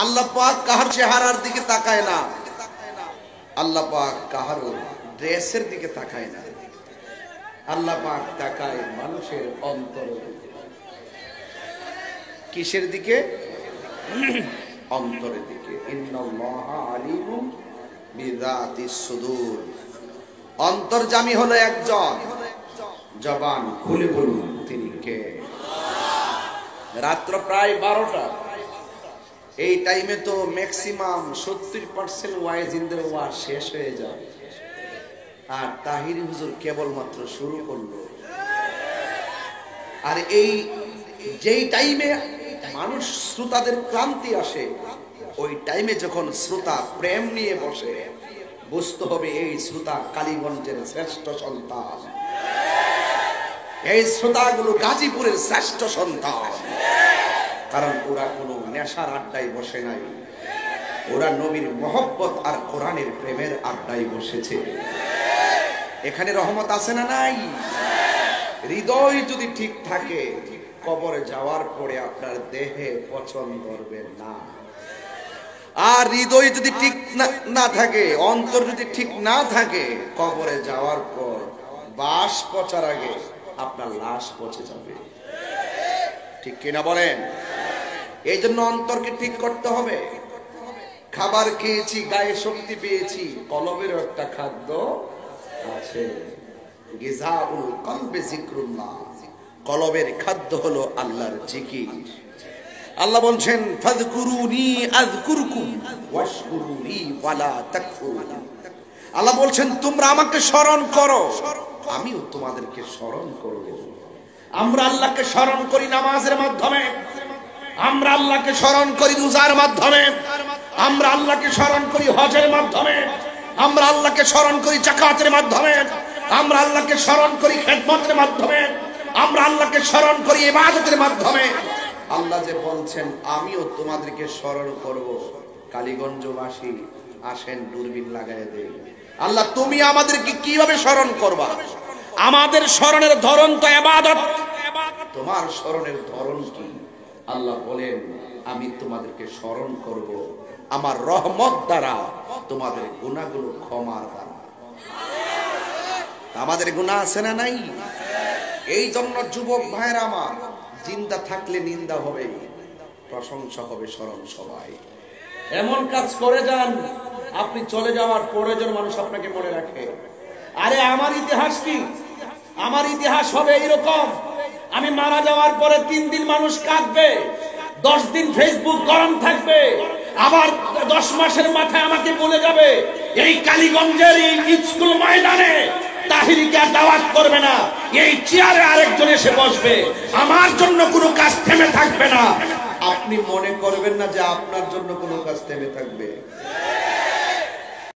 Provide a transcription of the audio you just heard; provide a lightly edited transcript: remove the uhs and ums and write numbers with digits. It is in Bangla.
আল্লাহ পাক কাহার চেহারার দিকে তাকায় না, আল্লাহ পাক কাহার ড্রেসের দিকে তাকায় না, আল্লাহ পাক তাকায় মানুষের অন্তরের দিকে। কিসের দিকে? অন্তরের দিকে। ইন্নাল্লাহা আলিমুম বিযাতিস সুদূর। অন্তর্যামী হলো একজন, জবান খুলে বলুন তিনি কে? রাত্র প্রায় 12টা। এই টাইমে তো ম্যাক্সিমাম 70% ওয়াইজিনদের ওয়াজ শেষ হয়ে যায়, আর তাহিরি হুজুর কেবলমাত্র শুরু করলো। আর এই যেই টাইমে মানুষ শ্রোতাদের ক্লান্তি আসে, ওই টাইমে যখন শ্রোতা প্রেম নিয়ে বসে, বুঝতে হবে এই শ্রোতা কালীগঞ্জের শ্রেষ্ঠ সন্তান, এই শ্রোতাগুলো গাজীপুরের শ্রেষ্ঠ সন্তান। কারণ ওরা কোনো নেশার আড্ডায় বসে নাই, ওরা নবীর মহব্বত আর কোরআনের প্রেমের আড্ডায় বসেছে। এখানে রহমত আছে না নাই? হৃদয় যদি ঠিক থাকে, কবরে যাওয়ার পরে আপনার দেহে পচন করবে না। আর হৃদয় যদি ঠিক না থাকে, অন্তর যদি ঠিক না থাকে, কবরে যাওয়ার পর বাস পচার আগে আপনার লাশ পচে যাবে। ঠিক কিনা বলেন? এই জন্য অন্তরকে ঠিক করতে হবে। খাবার খেয়েছি, গায়ে শক্তি পেয়েছি, কলবেরও একটা খাদ্য আছে। গিযাউল কলবে যিকরুল্লাহ, কলবের খাদ্য হলো আল্লাহর জিকির। আল্লাহ বলছেন ফাযকুরুনি আযকুরকুম ওয়াশকুরুনি ওয়ালা তাকফুরুন। আল্লাহ বলছেন তোমরা আমাকে স্মরণ করো, আমিও তোমাদেরকে স্মরণ করব। আমরা আল্লাহকে স্মরণ করি নামাজের মাধ্যমে, আমরা আল্লাহকে স্মরণ করি রোজার মাধ্যমে, আমরা আল্লাহকে স্মরণ করি হজের মাধ্যমে, আমরা আল্লাহকে স্মরণ করি যাকাতের মাধ্যমে, আমরা আল্লাহকে স্মরণ করি খেদমতের মাধ্যমে, আমরা আল্লাহকে স্মরণ করি ইবাদতের মাধ্যমে। আল্লাহ যে বলছেন আমিও তোমাদেরকে স্মরণ করব, কালীগঞ্জবাসী আসেন দূরবীন লাগায় দেই। আল্লাহ তুমি আমাদেরকে কিভাবে স্মরণ করবা? আমাদের স্মরণের ধরন তো ইবাদত, তোমার স্মরণের ধরন কি? আল্লাহ বলেন আমি তোমাদেরকে স্মরণ করব আমার রহমত দ্বারা, তোমাদের গুনাহগুলো ক্ষমার দ্বারা। আমাদের গুনাহ আছে না নাই? এই জন্য যুবক ভাইরা আমার, জিন্দা থাকলে নিন্দা হবে, প্রশংসা হবে স্মরণ সবাই। এমন কাজ করে যান আপনি চলে যাওয়ার পরে যেন মানুষ আপনাকে মনে রাখে। আরে আমার ইতিহাস কি? আমার ইতিহাস হবে এইরকম, আমি মারা যাওয়ার পরে 3 দিন মানুষ কাঁদবে, 10 দিন ফেসবুক গরম থাকবে, আবার 10 মাসের মাথায় আমাকে বলে যাবে এই কালীগঞ্জের এই স্কুল ময়দানে তাহিরিকে দাওয়াত করবে না, এই চেয়ারে আরেকজন এসে বসবে, আমার জন্য কোনো কাজ থেমে থাকবে না। আপনি মনে করবেন না যে আপনার জন্য কোনো কাজ থেমে থাকবে।